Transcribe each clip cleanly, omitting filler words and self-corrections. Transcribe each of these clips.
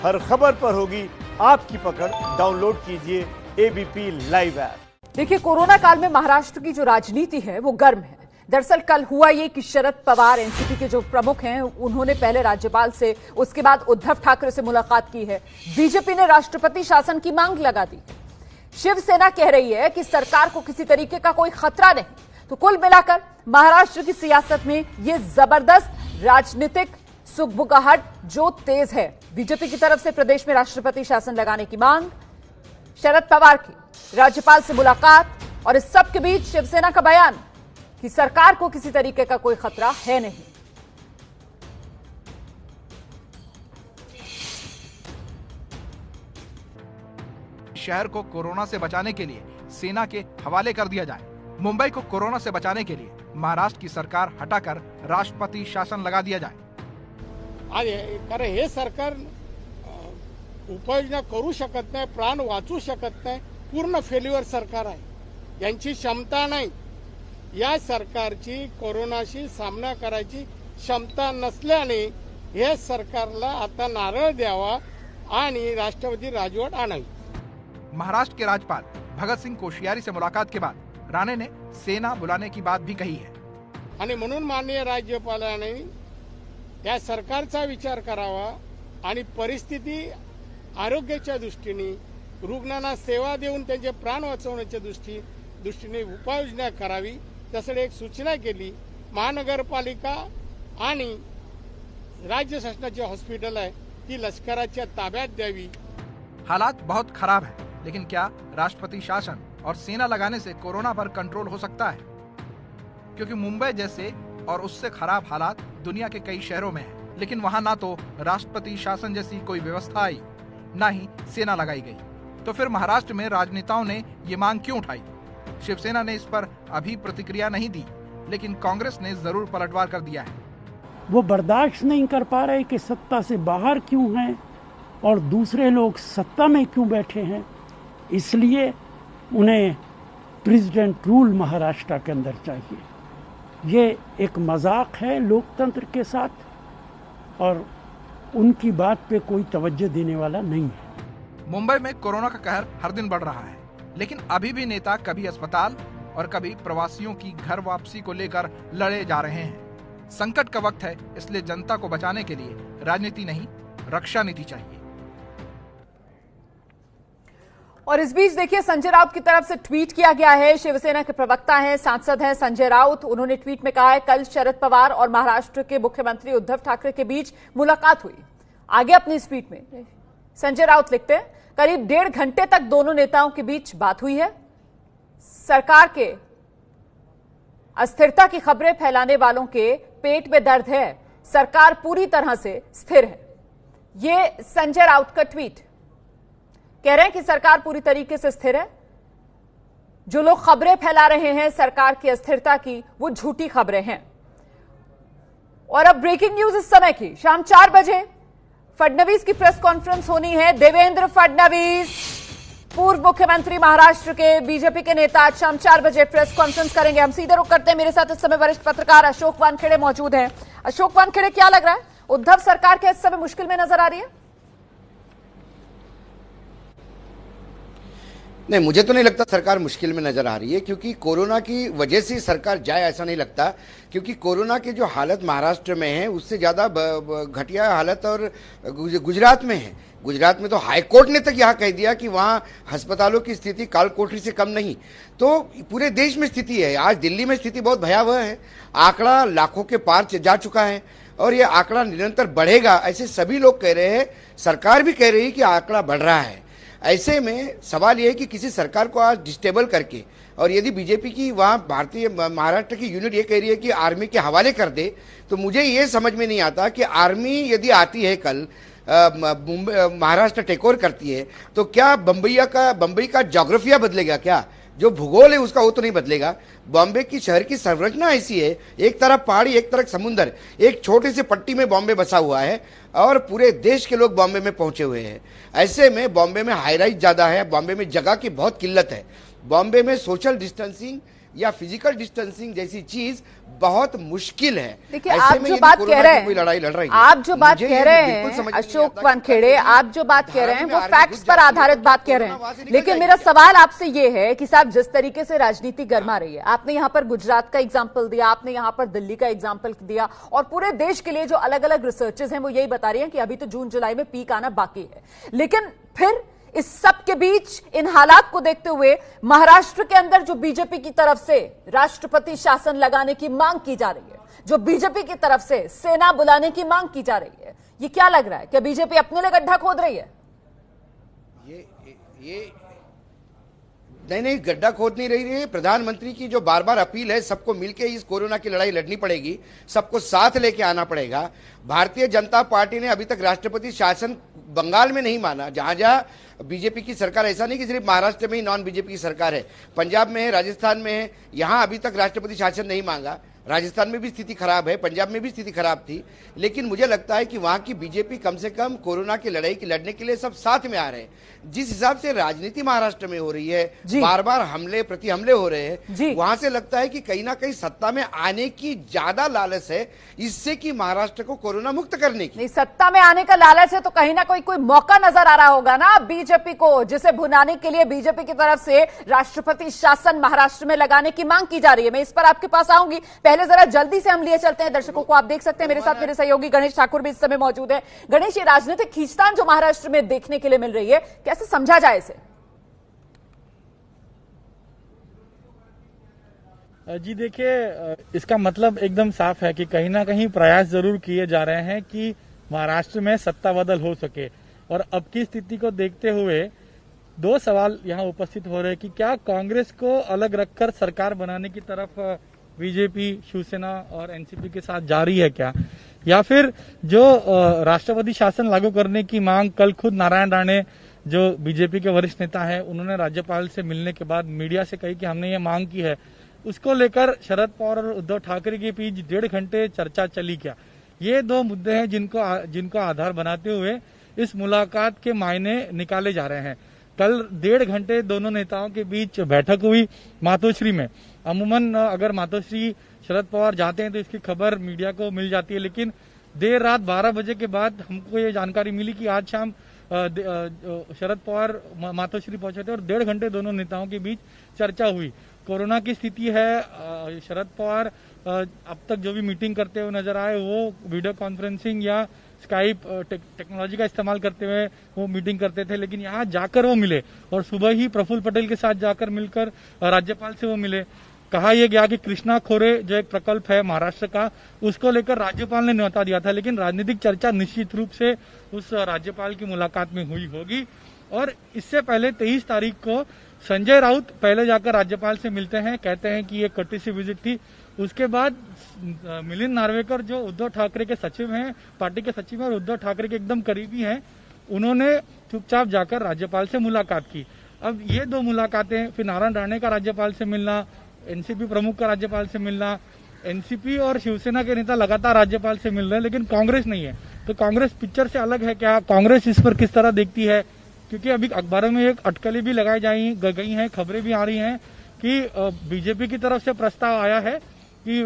हर खबर पर होगी आपकी पकड़। डाउनलोड कीजिए एबीपी लाइव ऐप। देखिए, कोरोना काल में महाराष्ट्र की जो राजनीति है वो गर्म है। दरअसल कल हुआ ये कि शरद पवार एनसीपी के जो प्रमुख हैं उन्होंने पहले राज्यपाल से, उसके बाद उद्धव ठाकरे से मुलाकात की है। बीजेपी ने राष्ट्रपति शासन की मांग लगा दी। शिवसेना कह रही है कि सरकार को किसी तरीके का कोई खतरा नहीं। तो कुल मिलाकर महाराष्ट्र की सियासत में ये जबरदस्त राजनीतिक सुगबुगाहट जो तेज है। बीजेपी की तरफ से प्रदेश में राष्ट्रपति शासन लगाने की मांग, शरद पवार की राज्यपाल से मुलाकात और इस सब के बीच शिवसेना का बयान कि सरकार को किसी तरीके का कोई खतरा है नहीं। शहर को कोरोना से बचाने के लिए सेना के हवाले कर दिया जाए। मुंबई को कोरोना से बचाने के लिए महाराष्ट्र की सरकार हटाकर राष्ट्रपति शासन लगा दिया जाए। कारण हे सरकार उपाययोजना करू शकत नाही, प्राण वाचू शकत नाही, पूर्ण फेल्युअर सरकार आहे, यांची क्षमता नाही। या सरकारची कोरोनाशी सामना करायची क्षमता नसल्याने हे सरकारला आता नारळ द्यावा आणि राष्ट्रपती राजवट आणावी। महाराष्ट्र के राज्यपाल भगत सिंह कोश्यारी से मुलाकात के बाद राणे ने सेना बुलाने की बात भी कही है आणि म्हणून माननीय राज्यपालांनी या सरकारचा विचार करावा आणि परिस्थिती आरोग्याच्या दृष्टीने रुग्णांना सेवा देऊन त्यांचे प्राण वाचवण्याच्या दृष्टीने उपाययोजना करावी, त्यासाठी एक सूचना केली। महानगरपालिका आणि राज्य शासनाचे हॉस्पिटल आहे ती लष्कराच्या ताब्यात द्यावी। हालात बहुत खराब है, लेकिन क्या राष्ट्रपति शासन और सेना लगाने से कोरोना पर कंट्रोल हो सकता है? क्योंकि मुंबई जैसे और उससे खराब हालात दुनिया के कई शहरों में है, लेकिन वहां ना तो राष्ट्रपति शासन जैसी कोई व्यवस्था आई, ना ही सेना लगाई गई। तो फिर महाराष्ट्र में राजनेताओं ने ये मांग क्यों उठाई? शिवसेना ने इस पर अभी प्रतिक्रिया नहीं दी, लेकिन कांग्रेस ने जरूर पलटवार कर दिया है। वो बर्दाश्त नहीं कर पा रहे कि सत्ता से बाहर क्यों हैं और दूसरे लोग सत्ता में क्यों बैठे हैं, इसलिए उन्हें प्रेसिडेंट रूल महाराष्ट्र के अंदर चाहिए। ये एक मजाक है लोकतंत्र के साथ और उनकी बात पे कोई तवज्जो देने वाला नहीं है। मुंबई में कोरोना का कहर हर दिन बढ़ रहा है, लेकिन अभी भी नेता कभी अस्पताल और कभी प्रवासियों की घर वापसी को लेकर लड़े जा रहे हैं। संकट का वक्त है, इसलिए जनता को बचाने के लिए राजनीति नहीं, रक्षा नीति चाहिए। और इस बीच देखिए, संजय राउत की तरफ से ट्वीट किया गया है। शिवसेना के प्रवक्ता हैं, सांसद हैं संजय राउत। उन्होंने ट्वीट में कहा है, कल शरद पवार और महाराष्ट्र के मुख्यमंत्री उद्धव ठाकरे के बीच मुलाकात हुई। आगे अपनी इस ट्वीट में संजय राउत लिखते हैं, करीब 1.5 घंटे तक दोनों नेताओं के बीच बात हुई है। सरकार के अस्थिरता की खबरें फैलाने वालों के पेट में दर्द है, सरकार पूरी तरह से स्थिर है। ये संजय राउत का ट्वीट। कह रहे हैं कि सरकार पूरी तरीके से स्थिर है। जो लोग खबरें फैला रहे हैं सरकार की अस्थिरता की, वो झूठी खबरें हैं। और अब ब्रेकिंग न्यूज इस समय की, शाम 4 बजे फडणवीस की प्रेस कॉन्फ्रेंस होनी है। देवेंद्र फडणवीस, पूर्व मुख्यमंत्री महाराष्ट्र के, बीजेपी के नेता, आज शाम 4 बजे प्रेस कॉन्फ्रेंस करेंगे। हम सीधे रुख करते हैं, मेरे साथ इस समय वरिष्ठ पत्रकार अशोक वानखेड़े मौजूद हैं। अशोक वानखेड़े, क्या लग रहा है, उद्धव सरकार के इस समय मुश्किल में नजर आ रही है? नहीं, मुझे तो नहीं लगता सरकार मुश्किल में नजर आ रही है, क्योंकि कोरोना की वजह से सरकार जाए ऐसा नहीं लगता। क्योंकि कोरोना की जो हालत महाराष्ट्र में है उससे ज्यादा घटिया हालत और गुजरात में है। गुजरात में तो हाईकोर्ट ने तक यह कह दिया कि वहां अस्पतालों की स्थिति काल कोठरी से कम नहीं। तो पूरे देश में स्थिति है। आज दिल्ली में स्थिति बहुत भयावह है, आंकड़ा लाखों के पार जा चुका है और यह आंकड़ा निरंतर बढ़ेगा, ऐसे सभी लोग कह रहे हैं। सरकार भी कह रही है कि आंकड़ा बढ़ रहा है। ऐसे में सवाल यह है कि किसी सरकार को आज डिस्टेबल करके, और यदि बीजेपी की वहां भारतीय महाराष्ट्र की यूनिट ये कह रही है कि आर्मी के हवाले कर दे, तो मुझे ये समझ में नहीं आता कि आर्मी यदि आती है कल महाराष्ट्र टेक ओवर करती है, तो क्या बम्बई का ज्योग्राफिया बदलेगा? क्या जो भूगोल है उसका वो तो नहीं बदलेगा। बॉम्बे की शहर की संरचना ऐसी है, एक तरफ पहाड़ी एक तरफ समुद्र, एक छोटे से पट्टी में बॉम्बे बसा हुआ है और पूरे देश के लोग बॉम्बे में पहुंचे हुए हैं। ऐसे में बॉम्बे में हाई राइज ज्यादा है, बॉम्बे में जगह की बहुत किल्लत है, बॉम्बे में सोशल डिस्टेंसिंग या फिजिकल डिस्टेंसिंग जैसी चीज बहुत मुश्किल है। देखिए, आप जो बात कह रहे हैं, लड़ाई लड़ रही है, आप जो बात कह रहे हैं अशोक वानखेड़े, आप जो बात कह रहे हैं वो फैक्ट्स पर आधारित बात कह रहे हैं। लेकिन मेरा सवाल आपसे ये है कि साहब, जिस तरीके से राजनीति गर्मा रही है, आपने यहां पर गुजरात का एग्जाम्पल दिया, आपने यहां पर दिल्ली का एग्जाम्पल दिया, और पूरे देश के लिए जो अलग अलग रिसर्चेस हैं वो यही बता रही हैं कि अभी तो जून जुलाई में पीक आना बाकी है। लेकिन फिर इस सब के बीच, इन हालात को देखते हुए, महाराष्ट्र के अंदर जो बीजेपी की तरफ से राष्ट्रपति शासन लगाने की मांग की जा रही है, जो बीजेपी की तरफ से सेना बुलाने की मांग की जा रही है, ये क्या लग रहा है? क्या बीजेपी अपने लिए गड्ढा खोद रही है? ये नहीं, गड्ढा खोद नहीं रही है। प्रधानमंत्री की जो बार बार अपील है, सबको मिलकर इस कोरोना की लड़ाई लड़नी पड़ेगी, सबको साथ लेके आना पड़ेगा। भारतीय जनता पार्टी ने अभी तक राष्ट्रपति शासन बंगाल में नहीं माना, जहां जहां बीजेपी की सरकार, ऐसा नहीं कि सिर्फ महाराष्ट्र में ही नॉन बीजेपी की सरकार है, पंजाब में है, राजस्थान में है, यहां अभी तक राष्ट्रपति शासन नहीं मांगा। राजस्थान में भी स्थिति खराब है, पंजाब में भी स्थिति खराब थी, लेकिन मुझे लगता है कि वहां की बीजेपी कम से कम कोरोना की लड़ाई की लड़ने के लिए सब साथ में आ रहे हैं। जिस हिसाब से राजनीति महाराष्ट्र में हो रही है, बार बार हमले प्रति हमले हो रहे हैं, वहां से लगता है कि कहीं ना कहीं सत्ता में आने की ज्यादा लालच है, इससे कि महाराष्ट्र को कोरोना मुक्त करने की। नहीं, सत्ता में आने का लालच है तो कहीं ना कोई मौका नजर आ रहा होगा ना बीजेपी को, जिसे भुनाने के लिए बीजेपी की तरफ से राष्ट्रपति शासन महाराष्ट्र में लगाने की मांग की जा रही है। मैं इस पर आपके पास आऊंगी, पहले जरा जल्दी से हम लिए चलते हैं दर्शकों को। आप देख सकते हैं मेरे साथ मेरे सहयोगी गणेश ठाकुर भी इस समय मौजूद है। गणेश, ये राजनीतिक खींचतान जो महाराष्ट्र में देखने के लिए मिल रही है, कैसे समझा जाए इसे? जी देखिए, इसका मतलब एकदम साफ है कि कहीं ना कहीं प्रयास जरूर किए जा रहे हैं कि महाराष्ट्र में सत्ता बदल हो सके। और अब की स्थिति को देखते हुए दो सवाल यहाँ उपस्थित हो रहे हैं कि क्या कांग्रेस को अलग रखकर सरकार बनाने की तरफ बीजेपी, शिवसेना और एनसीपी के साथ जारी है क्या, या फिर जो राष्ट्रपति शासन लागू करने की मांग कल खुद नारायण राणे जो बीजेपी के वरिष्ठ नेता है, उन्होंने राज्यपाल से मिलने के बाद मीडिया से कही कि हमने ये मांग की है, उसको लेकर शरद पवार और उद्धव ठाकरे के बीच 1.5 घंटे चर्चा चली क्या? ये दो मुद्दे हैं जिनको आधार बनाते हुए इस मुलाकात के मायने निकाले जा रहे हैं। कल 1.5 घंटे दोनों नेताओं के बीच बैठक हुई मातोश्री में। अमूमन अगर मातोश्री शरद पवार जाते हैं तो इसकी खबर मीडिया को मिल जाती है, लेकिन देर रात 12 बजे के बाद हमको ये जानकारी मिली कि आज शाम शरद पवार मातोश्री पहुंचे थे और 1.5 घंटे दोनों नेताओं के बीच चर्चा हुई। कोरोना की स्थिति है, शरद पवार अब तक जो भी मीटिंग करते हुए नजर आए वो वीडियो कॉन्फ्रेंसिंग या स्काइप टेक्नोलॉजी का इस्तेमाल करते हुए वो मीटिंग करते थे, लेकिन यहाँ जाकर वो मिले और सुबह ही प्रफुल्ल पटेल के साथ जाकर मिलकर राज्यपाल से वो मिले। कहा यह गया कि कृष्णा खोरे जो एक प्रकल्प है महाराष्ट्र का, उसको लेकर राज्यपाल ने न्योता दिया था, लेकिन राजनीतिक चर्चा निश्चित रूप से उस राज्यपाल की मुलाकात में हुई होगी। और इससे पहले 23 तारीख को संजय राउत पहले जाकर राज्यपाल से मिलते हैं, कहते हैं कि ये कर्टेसी विजिट थी। उसके बाद मिलिंद नार्वेकर जो उद्धव ठाकरे के सचिव हैं, पार्टी के सचिव हैं और उद्धव ठाकरे के एकदम करीबी हैं, उन्होंने चुपचाप जाकर राज्यपाल से मुलाकात की। अब ये दो मुलाकातें, फिर नारायण राणे का राज्यपाल से मिलना, एनसीपी प्रमुख का राज्यपाल से मिलना, एनसीपी और शिवसेना के नेता लगातार राज्यपाल से मिल रहे हैं, लेकिन कांग्रेस नहीं है। तो कांग्रेस पिक्चर से अलग है क्या? कांग्रेस इस पर किस तरह देखती है? क्योंकि अभी अखबारों में एक अटकलें भी लगाई गई हैं, खबरें भी आ रही हैं कि बीजेपी की तरफ से प्रस्ताव आया है कि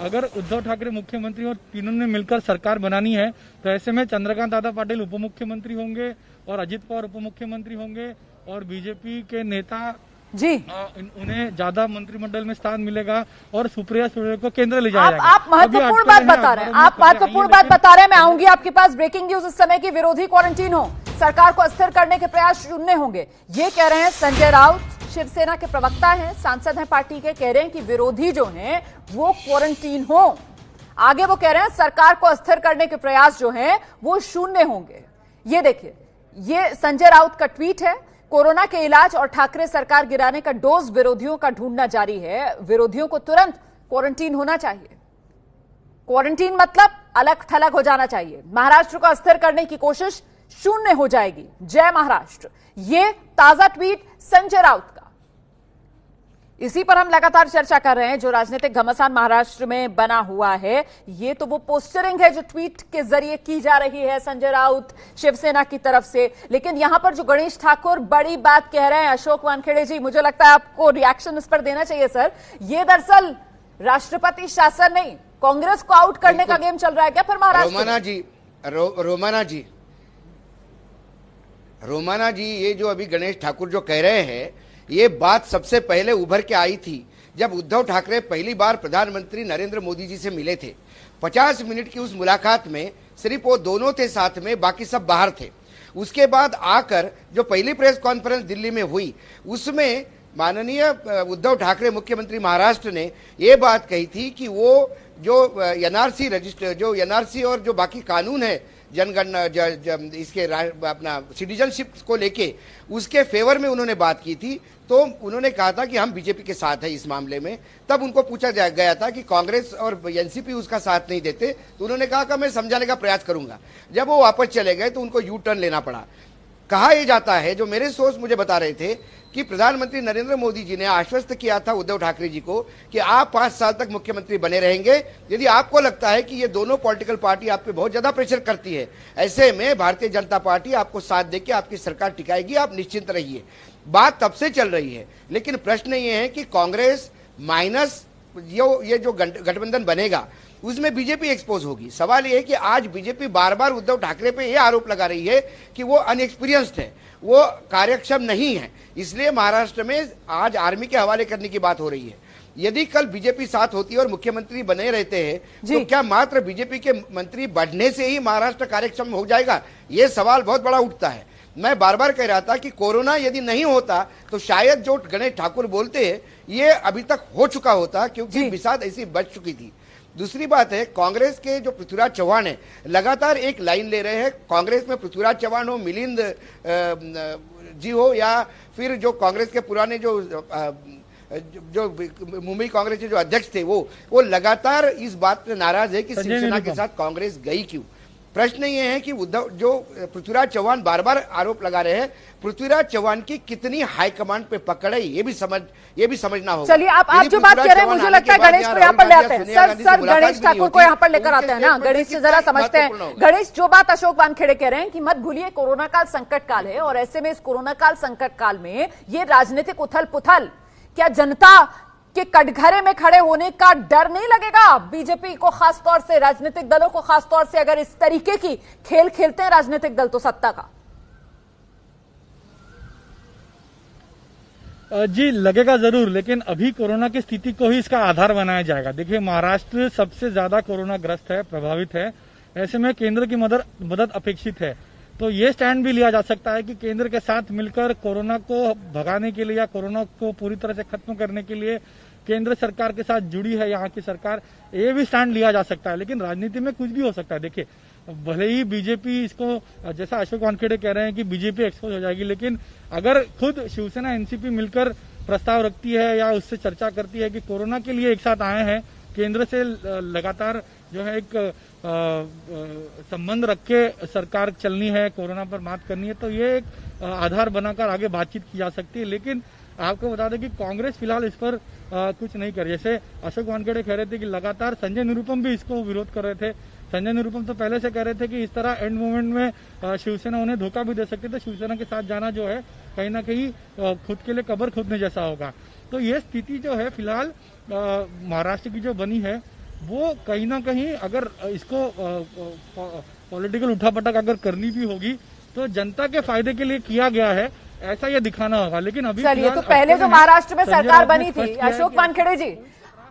अगर उद्धव ठाकरे मुख्यमंत्री और तीनों ने मिलकर सरकार बनानी है तो ऐसे में चंद्रकांत दादा पाटिल उप मुख्यमंत्री होंगे और अजित पवार उप मुख्यमंत्री होंगे और बीजेपी के नेता जी उन्हें ज्यादा मंत्रिमंडल में स्थान मिलेगा और सुप्रिया सुळे को केंद्र ले जाया जाएगा। आप महत्वपूर्ण बात बता रहे हैं, आप महत्वपूर्ण बात बता रहे हैं। मैं आऊंगी आपके पास। ब्रेकिंग न्यूज इस समय की, विरोधी क्वारंटीन हो, सरकार को अस्थिर करने के प्रयास शून्य होंगे, ये कह रहे हैं संजय राउत, शिवसेना के प्रवक्ता हैं, सांसद हैं पार्टी के, कह रहे हैं कि विरोधी जो हैं वो क्वारंटीन हो। आगे वो कह रहे हैं सरकार को अस्थिर करने के प्रयास जो हैं वो शून्य होंगे। ये देखिए, ये संजय राउत का ट्वीट है। कोरोना के इलाज और ठाकरे सरकार गिराने का डोज विरोधियों का ढूंढना जारी है। विरोधियों को तुरंत क्वारंटीन होना चाहिए। क्वारंटीन मतलब अलग थलग हो जाना चाहिए। महाराष्ट्र को अस्थिर करने की कोशिश शून्य हो जाएगी। जय महाराष्ट्र। ये ताजा ट्वीट संजय राउत का। इसी पर हम लगातार चर्चा कर रहे हैं। जो राजनीतिक घमासान महाराष्ट्र में बना हुआ है, ये तो वो पोस्टरिंग है जो ट्वीट के जरिए की जा रही है संजय राउत शिवसेना की तरफ से। लेकिन यहां पर जो गणेश ठाकुर बड़ी बात कह रहे हैं, अशोक वानखेड़े जी, मुझे लगता है आपको रिएक्शन इस पर देना चाहिए सर। ये दरअसल राष्ट्रपति शासन नहीं, कांग्रेस को आउट करने का गेम चल रहा है क्या फिर महाराष्ट्र? रोमाना जी, ये जो अभी गणेश ठाकुर जो कह रहे हैं, ये बात सबसे पहले उभर के आई थी जब उद्धव ठाकरे पहली बार प्रधानमंत्री नरेंद्र मोदी जी से मिले थे। 50 मिनट की उस मुलाकात में सिर्फ वो दोनों थे साथ में, बाकी सब बाहर थे। उसके बाद आकर जो पहली प्रेस कॉन्फ्रेंस दिल्ली में हुई, उसमें माननीय उद्धव ठाकरे मुख्यमंत्री महाराष्ट्र ने ये बात कही थी कि वो जो एनआरसी रजिस्टर, जो एनआरसी और जो बाकी कानून है जनगणना इसके अपना सिटीजनशिप को लेके, उसके फेवर में उन्होंने बात की थी। तो उन्होंने कहा था कि हम बीजेपी के साथ है इस मामले में। तब उनको पूछा गया था कि कांग्रेस और एनसीपी उसका साथ नहीं देते, तो उन्होंने कहा कि मैं समझाने का प्रयास करूंगा। जब वो वापस चले गए तो उनको यू टर्न लेना पड़ा। कहा यह जाता है, जो मेरे सोर्स मुझे बता रहे थे, कि प्रधानमंत्री नरेंद्र मोदी जी ने आश्वस्त किया था उद्धव ठाकरे जी को कि आप 5 साल तक मुख्यमंत्री बने रहेंगे। यदि आपको लगता है कि ये दोनों पॉलिटिकल पार्टी आप पे बहुत ज्यादा प्रेशर करती है, ऐसे में भारतीय जनता पार्टी आपको साथ देके आपकी सरकार टिकाएगी, आप निश्चिंत रहिए। बात तब से चल रही है। लेकिन प्रश्न ये है कि कांग्रेस माइनस ये जो गठबंधन बनेगा, उसमें बीजेपी एक्सपोज होगी। सवाल यह है कि आज बीजेपी बार बार उद्धव ठाकरे पे यह आरोप लगा रही है कि वो अनएक्सपीरियंस्ड है, वो कार्यक्षम नहीं है, इसलिए महाराष्ट्र में आज आर्मी के हवाले करने की बात हो रही है। यदि कल बीजेपी साथ होती है और मुख्यमंत्री बने रहते हैं, तो क्या मात्र बीजेपी के मंत्री बढ़ने से ही महाराष्ट्र कार्यक्षम हो जाएगा? ये सवाल बहुत बड़ा उठता है। मैं बार बार कह रहा था कि कोरोना यदि नहीं होता तो शायद जो गणेश ठाकुर बोलते हैं ये अभी तक हो चुका होता, क्योंकि बिसात ऐसी बच चुकी थी। दूसरी बात है, कांग्रेस के जो पृथ्वीराज चौहान है, लगातार एक लाइन ले रहे हैं। कांग्रेस में पृथ्वीराज चौहान हो, मिलिंद जी हो, या फिर जो कांग्रेस के पुराने जो मुंबई कांग्रेस के जो अध्यक्ष थे, वो लगातार इस बात पे नाराज है कि शिवसेना के साथ कांग्रेस गई क्यों। प्रश्न ये है कि उद्धव जो पृथ्वीराज चौहान बार बार आरोप लगा रहे हैं, पृथ्वीराज चौहान की कितनी हाईकमांड पे पकड़ है, ये भी समझना होगा। चलिए, आप जो बात कह रहे हैं, मुझे लगता है गणेश को यहाँ पर ले आते हैं। सर गणेश ठाकुर को यहाँ पर लेकर आते हैं ना। गणेश से जरा समझते हैं। गणेश, जो बात अशोक वानखेड़े कह रहे हैं कि मत भूलिए कोरोना काल संकट काल है, और ऐसे में इस कोरोना काल संकट काल में ये राजनीतिक उथल पुथल, क्या जनता के कटघरे में खड़े होने का डर नहीं लगेगा बीजेपी को, खासतौर से राजनीतिक दलों को, खासतौर से अगर इस तरीके की खेल खेलते हैं राजनीतिक दल तो सत्ता का? जी लगेगा जरूर, लेकिन अभी कोरोना की स्थिति को ही इसका आधार बनाया जाएगा। देखिए, महाराष्ट्र सबसे ज्यादा कोरोना ग्रस्त है, प्रभावित है। ऐसे में केंद्र की मदद अपेक्षित है। तो ये स्टैंड भी लिया जा सकता है कि केंद्र के साथ मिलकर कोरोना को भगाने के लिए या कोरोना को पूरी तरह से खत्म करने के लिए केंद्र सरकार के साथ जुड़ी है यहाँ की सरकार, ये भी स्टैंड लिया जा सकता है। लेकिन राजनीति में कुछ भी हो सकता है। देखिए, भले ही बीजेपी इसको, जैसा अशोक वानखेड़े कह रहे हैं कि बीजेपी एक्सपोज हो जाएगी, लेकिन अगर खुद शिवसेना एनसीपी मिलकर प्रस्ताव रखती है या उससे चर्चा करती है कि कोरोना के लिए एक साथ आए हैं, केंद्र से लगातार जो है एक संबंध रख के सरकार चलनी है, कोरोना पर मात करनी है, तो ये एक आधार बनाकर आगे बातचीत की जा सकती है। लेकिन आपको बता दें कि कांग्रेस फिलहाल इस पर कुछ नहीं कर रही। जैसे अशोक वानखेड़े कह रहे थे कि लगातार संजय निरुपम भी इसको विरोध कर रहे थे। संजय निरुपम तो पहले से कह रहे थे कि इस तरह एंड मोमेंट में शिवसेना उन्हें धोखा भी दे सकती है, तो शिवसेना के साथ जाना जो है कहीं ना कहीं खुद के लिए कब्र खोदने जैसा होगा। तो ये स्थिति जो है फिलहाल महाराष्ट्र की जो बनी है, वो कहीं ना कहीं अगर इसको पॉलिटिकल उठापटक अगर करनी भी होगी तो जनता के फायदे के लिए किया गया है, ऐसा ये दिखाना होगा। लेकिन अभी चलिए, तो पहले जो महाराष्ट्र में सरकार बनी थी,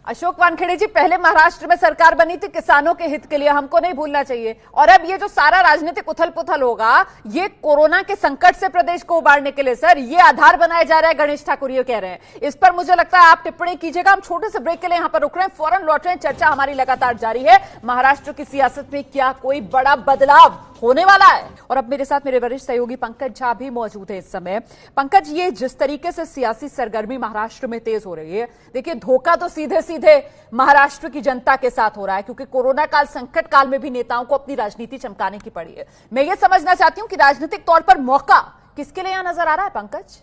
अशोक वानखेड़े जी, पहले महाराष्ट्र में सरकार बनी थी किसानों के हित के लिए, हमको नहीं भूलना चाहिए। और अब ये जो सारा राजनीतिक उथल पुथल होगा, ये कोरोना के संकट से प्रदेश को उबारने के लिए सर ये आधार बनाया जा रहा है, गणेश ठाकुर ये कह रहे हैं। इस पर मुझे लगता है आप टिप्पणी कीजिएगा। हम छोटे से ब्रेक के लिए यहाँ पर रुक रहे हैं, फौरन लौट रहे हैं। चर्चा हमारी लगातार जारी है। महाराष्ट्र की सियासत में क्या कोई बड़ा बदलाव होने वाला है? और अब मेरे साथ मेरे वरिष्ठ सहयोगी पंकज झा भी मौजूद है इस समय। पंकज, ये जिस तरीके से सियासी सरगर्मी महाराष्ट्र में तेज हो रही है, देखिए धोखा तो सीधे सीधे महाराष्ट्र की जनता के साथ हो रहा है, क्योंकि कोरोना काल संकट काल में भी नेताओं को अपनी राजनीति चमकाने की पड़ी है। मैं ये समझना चाहती हूं कि राजनीतिक तौर पर मौका किसके लिए यहां नजर आ रहा है पंकज?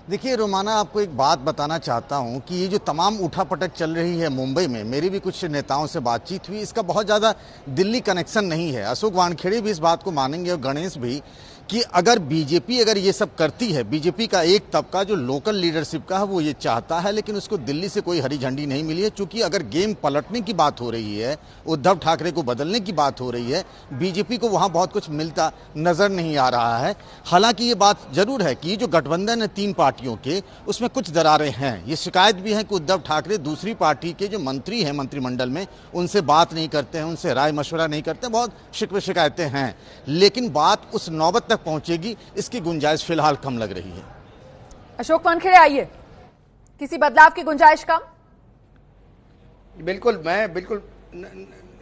देखिए रोमाना, आपको एक बात बताना चाहता हूं कि ये जो तमाम उठापटक चल रही है मुंबई में, मेरी भी कुछ नेताओं से बातचीत हुई, इसका बहुत ज़्यादा दिल्ली कनेक्शन नहीं है। अशोक वानखेड़े भी इस बात को मानेंगे और गणेश भी कि अगर बीजेपी अगर ये सब करती है, बीजेपी का एक तबका जो लोकल लीडरशिप का है वो ये चाहता है, लेकिन उसको दिल्ली से कोई हरी झंडी नहीं मिली है। चूंकि अगर गेम पलटने की बात हो रही है, उद्धव ठाकरे को बदलने की बात हो रही है, बीजेपी को वहां बहुत कुछ मिलता नजर नहीं आ रहा है। हालांकि ये बात जरूर है कि जो गठबंधन है 3 पार्टियों के, उसमें कुछ दरारें हैं। ये शिकायत भी है कि उद्धव ठाकरे दूसरी पार्टी के जो मंत्री हैं मंत्रिमंडल में, उनसे बात नहीं करते हैं, उनसे राय मशवरा नहीं करते, बहुत शिकायतें हैं। लेकिन बात उस नौबत पहुंचेगी, इसकी गुंजाइश फिलहाल कम लग रही है। अशोक वानखेड़े, आइए, किसी बदलाव की गुंजाइश कम? बिल्कुल, मैं बिल्कुल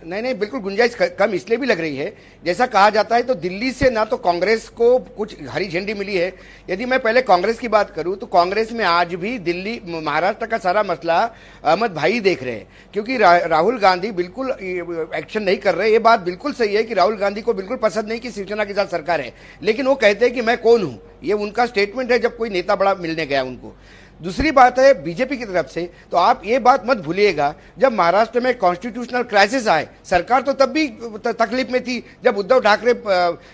नहीं, बिल्कुल गुंजाइश कम इसलिए भी लग रही है, जैसा कहा जाता है तो दिल्ली से ना तो कांग्रेस को कुछ हरी झंडी मिली है। यदि मैं पहले कांग्रेस की बात करूं तो कांग्रेस में आज भी दिल्ली महाराष्ट्र का सारा मसला अहमद भाई देख रहे हैं, क्योंकि राहुल गांधी बिल्कुल एक्शन नहीं कर रहे। ये बात बिल्कुल सही है कि राहुल गांधी को बिल्कुल पसंद नहीं कि शिवसेना के साथ सरकार है, लेकिन वो कहते हैं कि मैं कौन हूं, ये उनका स्टेटमेंट है जब कोई नेता बड़ा मिलने गया उनको। दूसरी बात है बीजेपी की तरफ से, तो आप ये बात मत भूलिएगा, जब महाराष्ट्र में कॉन्स्टिट्यूशनल क्राइसिस आए, सरकार तो तब भी तकलीफ में थी जब उद्धव ठाकरे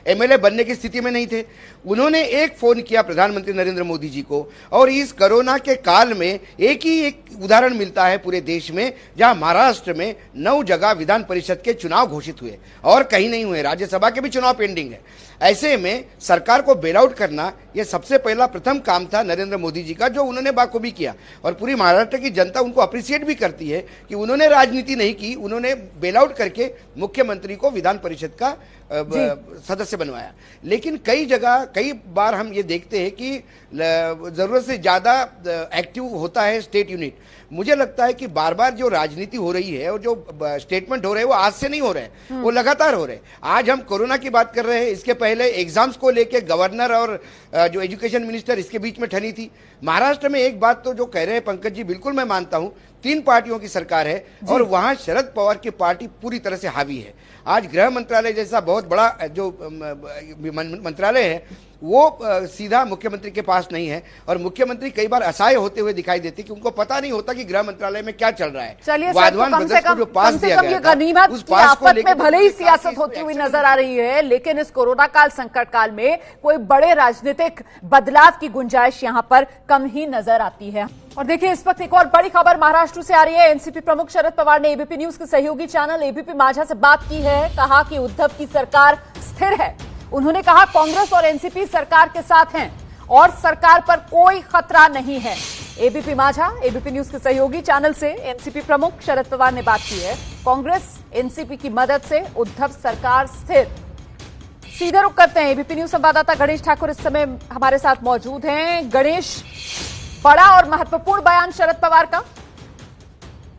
एमएलए बनने की स्थिति में नहीं थे। उन्होंने एक फोन किया प्रधानमंत्री नरेंद्र मोदी जी को, और इस कोरोना के काल में एक उदाहरण मिलता है पूरे देश में, जहां महाराष्ट्र में 9 जगह विधान परिषद के चुनाव घोषित हुए और कहीं नहीं हुए, राज्यसभा के भी चुनाव पेंडिंग है। ऐसे में सरकार को बेल आउट करना यह सबसे पहला प्रथम काम था नरेंद्र मोदी जी का, जो उन्होंने बाखूबी किया, और पूरी महाराष्ट्र की जनता उनको अप्रिशिएट भी करती है कि उन्होंने राजनीति नहीं की, उन्होंने बेल आउट करके मुख्यमंत्री को विधान परिषद का सदस्य बनवाया। लेकिन कई जगह कई बार हम ये देखते हैं कि जरूरत से ज्यादा एक्टिव होता है स्टेट यूनिट। मुझे लगता है कि बार बार जो राजनीति हो रही है और जो स्टेटमेंट हो रहे हैं वो आज से नहीं हो रहे हैं, वो लगातार हो रहे हैं। आज हम कोरोना की बात कर रहे हैं, इसके पहले एग्जाम्स को लेके गवर्नर और जो एजुकेशन मिनिस्टर इसके बीच में ठनी थी। महाराष्ट्र में एक बात तो जो कह रहे हैं पंकज जी, बिल्कुल मैं मानता हूं, 3 पार्टियों की सरकार है और वहां शरद पवार की पार्टी पूरी तरह से हावी है। आज गृह मंत्रालय जैसा बहुत बड़ा जो मंत्रालय है वो सीधा मुख्यमंत्री के पास नहीं है, और मुख्यमंत्री कई बार असहाय होते हुए दिखाई देते कि उनको पता नहीं होता कि गृह मंत्रालय में क्या चल रहा है। चलिए सर, तो कम से कम ये गनीमत की आफत में भले ही सियासत होती हुई नजर आ रही है, लेकिन इस कोरोना काल संकट काल में कोई बड़े राजनीतिक बदलाव की गुंजाइश यहां पर कम ही नजर आती है। और देखिए, इस वक्त एक और बड़ी खबर महाराष्ट्र से आ रही है। एनसीपी प्रमुख शरद पवार ने एबीपी न्यूज के सहयोगी चैनल एबीपी माझा से बात की है, कहा कि उद्धव की सरकार स्थिर है। उन्होंने कहा कांग्रेस और एनसीपी सरकार के साथ हैं और सरकार पर कोई खतरा नहीं है। एबीपी माझा, एबीपी न्यूज के सहयोगी चैनल से एनसीपी प्रमुख शरद पवार ने बात की है। कांग्रेस एनसीपी की मदद से उद्धव सरकार स्थिर। सीधे रुख करते हैं, एबीपी न्यूज संवाददाता गणेश ठाकुर इस समय हमारे साथ मौजूद हैं। गणेश, बड़ा और महत्वपूर्ण बयान शरद पवार का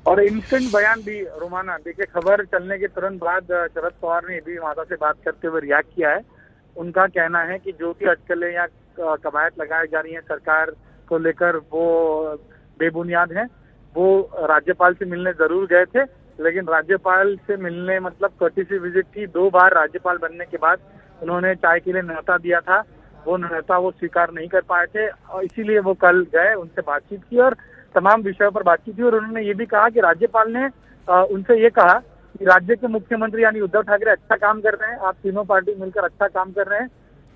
और इंस्टेंट बयान भी। रोमाना, देखिए, खबर चलने के तुरंत बाद शरद पवार ने एबीपी माझा से बात करते हुए रिएक्ट किया है। उनका कहना है कि जो भी अटकलें या कवायद लगाई जा रही हैं सरकार को लेकर, वो बेबुनियाद हैं। वो राज्यपाल से मिलने जरूर गए थे, लेकिन राज्यपाल से मिलने मतलब कर्टिसी विजिट थी। 2 बार राज्यपाल बनने के बाद उन्होंने चाय के लिए न्योता दिया था, वो न्योता वो स्वीकार नहीं कर पाए थे, और इसीलिए वो कल गए, उनसे बातचीत की और तमाम विषयों पर बातचीत की। और उन्होंने ये भी कहा कि राज्यपाल ने उनसे ये कहा कि राज्य के मुख्यमंत्री यानी उद्धव ठाकरे अच्छा काम कर रहे हैं, आप तीनों पार्टी मिलकर अच्छा काम कर रहे हैं,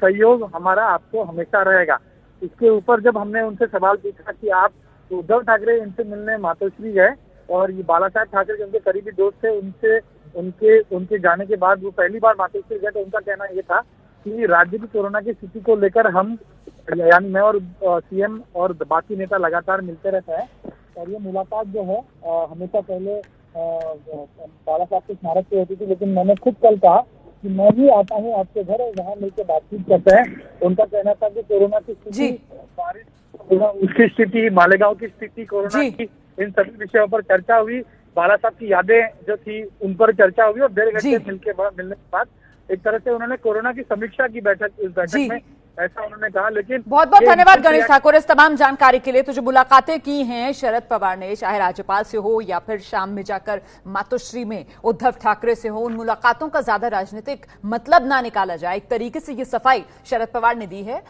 सहयोग हमारा आपको हमेशा रहेगा। इसके ऊपर जब हमने उनसे सवाल पूछा कि आप उद्धव ठाकरे इनसे मिलने मातोश्री गए और ये बाला साहेब ठाकरे जो उनके करीबी दोस्त थे, उनके जाने के बाद वो पहली बार मातोश्री गए, तो उनका कहना ये था कि राज्य की कोरोना की स्थिति को लेकर हम यानी मैं और सीएम और बाकी नेता लगातार मिलते रहते हैं, और ये मुलाकात जो है हमेशा पहले बाला साहब के स्मारक पे होती थी, लेकिन मैंने खुद कल कहा कि मैं भी आता हूँ आपके घर और वहाँ मिलकर बातचीत करते हैं। उनका कहना था कि कोरोना की स्थिति, बारिश, उसकी स्थिति, मालेगांव की स्थिति, कोरोना की, इन सभी विषयों पर चर्चा हुई। बाला साहब की यादें जो थी उन पर चर्चा हुई, और 1.5 घंटे मिलने के बाद एक तरह से उन्होंने कोरोना की समीक्षा की इस बैठक में, ऐसा उन्होंने कहा। लेकिन बहुत बहुत धन्यवाद गणेश ठाकुर इस तमाम जानकारी के लिए। तो जो मुलाकातें की हैं शरद पवार ने, चाहे राज्यपाल से हो या फिर शाम में जाकर मातोश्री में उद्धव ठाकरे से हो, उन मुलाकातों का ज्यादा राजनीतिक मतलब ना निकाला जाए, एक तरीके से ये सफाई शरद पवार ने दी है।